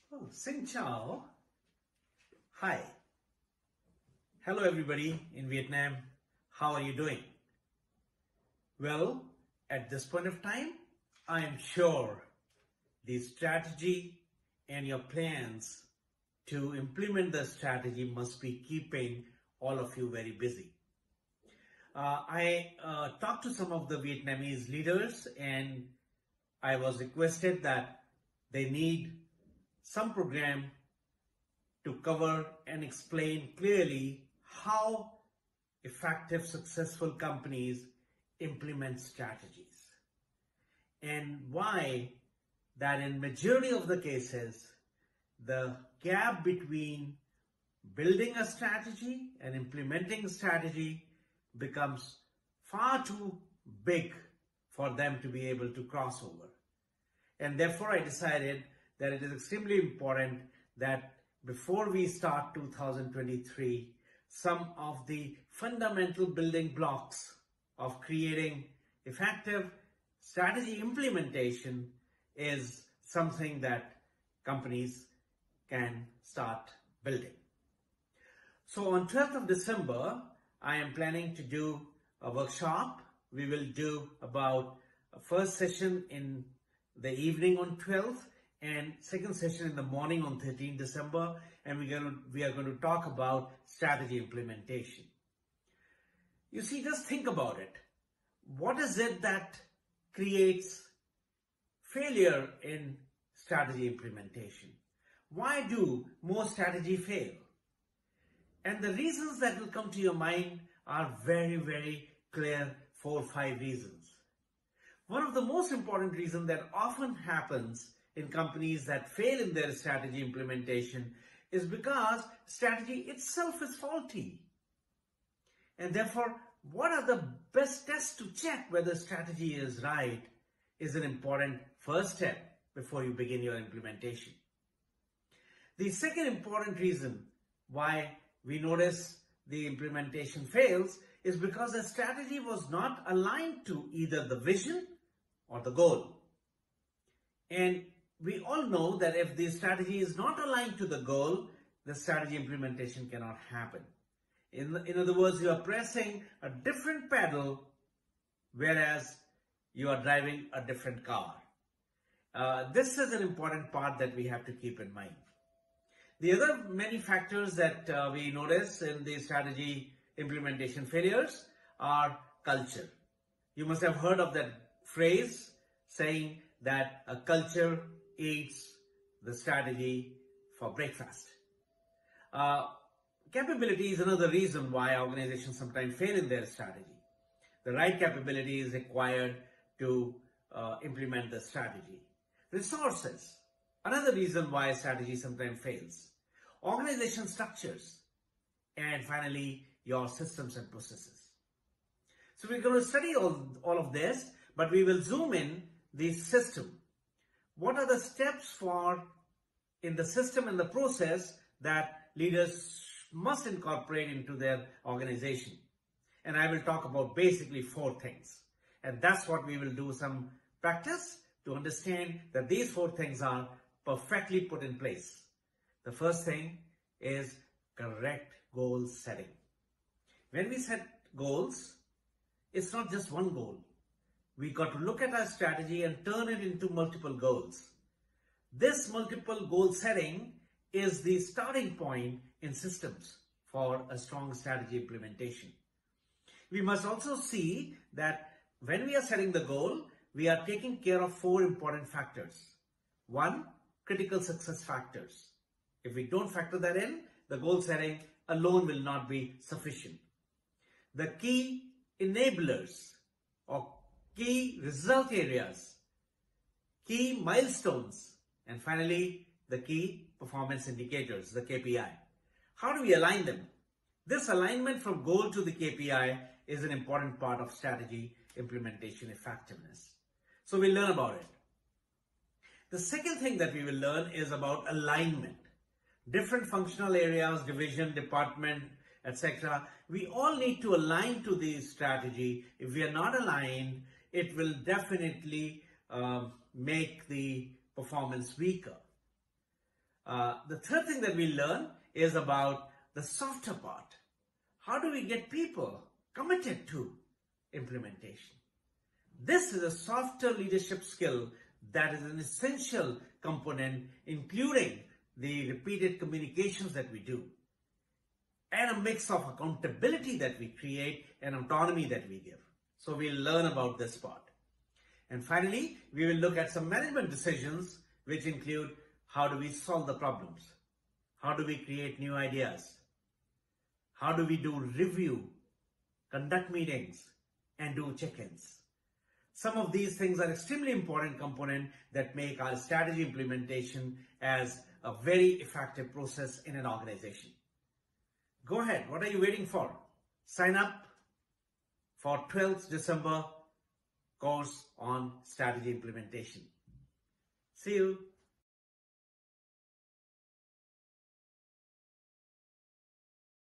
Oh, Xin chào. Hi. Hello everybody in Vietnam. How are you doing? Well, at this point of time, I am sure the strategy and your plans to implement the strategy must be keeping all of you very busy. I talked to some of the Vietnamese leaders and I was requested that they need some program to cover and explain clearly how effective, successful companies implement strategies and why that in majority of the cases, the gap between building a strategy and implementing a strategy becomes far too big for them to be able to cross over. And therefore, I decided that it is extremely important that before we start 2023, some of the fundamental building blocks of creating effective strategy implementation is something that companies can start building. So on 12th of December, I am planning to do a workshop. We will do about a first session in the evening on 12th and second session in the morning on 13th December, and we are going to talk about strategy implementation. You see, just think about it. What is it that creates failure in strategy implementation? Why do most strategy fail? And the reasons that will come to your mind are very, very clear, 4 or 5 reasons. One of the most important reasons that often happens in companies that fail in their strategy implementation is because strategy itself is faulty. And therefore, what are the best tests to check whether strategy is right is an important first step before you begin your implementation. The second important reason why we notice the implementation fails is because the strategy was not aligned to either the vision or the goal. And we all know that if the strategy is not aligned to the goal, the strategy implementation cannot happen. In other words, you are pressing a different pedal, whereas you are driving a different car. This is an important part that we have to keep in mind. The other many factors that we notice in the strategy implementation failures are culture. You must have heard of that phrase saying that a culture eats the strategy for breakfast. Capability is another reason why organizations sometimes fail in their strategy. The right capability is required to implement the strategy. Resources, another reason why strategy sometimes fails. Organization structures, and finally, your systems and processes. So we're going to study all of this, but we will zoom in the system. What are the steps in the system and the process that leaders must incorporate into their organization? And I will talk about basically 4 things. And that's what we will do some practice to understand that these 4 things are perfectly put in place. The first thing is correct goal setting. When we set goals, it's not just one goal. We got to look at our strategy and turn it into multiple goals. This multiple goal setting is the starting point in systems for a strong strategy implementation. We must also see that when we are setting the goal, we are taking care of 4 important factors. 1, critical success factors. If we don't factor that in, the goal setting alone will not be sufficient. The key enablers or key result areas, key milestones, and finally, the key performance indicators, the KPI. How do we align them? This alignment from goal to the KPI is an important part of strategy implementation effectiveness. So we'll learn about it. The second thing that we will learn is about alignment. Different functional areas, division, department, etc. We all need to align to the strategy. If we are not aligned, it will definitely make the performance weaker. The third thing that we learn is about the softer part. How do we get people committed to implementation? This is a softer leadership skill that is an essential component, including the repeated communications that we do, and a mix of accountability that we create and autonomy that we give. So we'll learn about this part. And finally, we will look at some management decisions, which include how do we solve the problems? How do we create new ideas? How do we do review, conduct meetings, and do check-ins? Some of these things are extremely important components that make our strategy implementation as a very effective process in an organization. Go ahead, what are you waiting for? Sign up for 12th December course on strategy implementation. See you.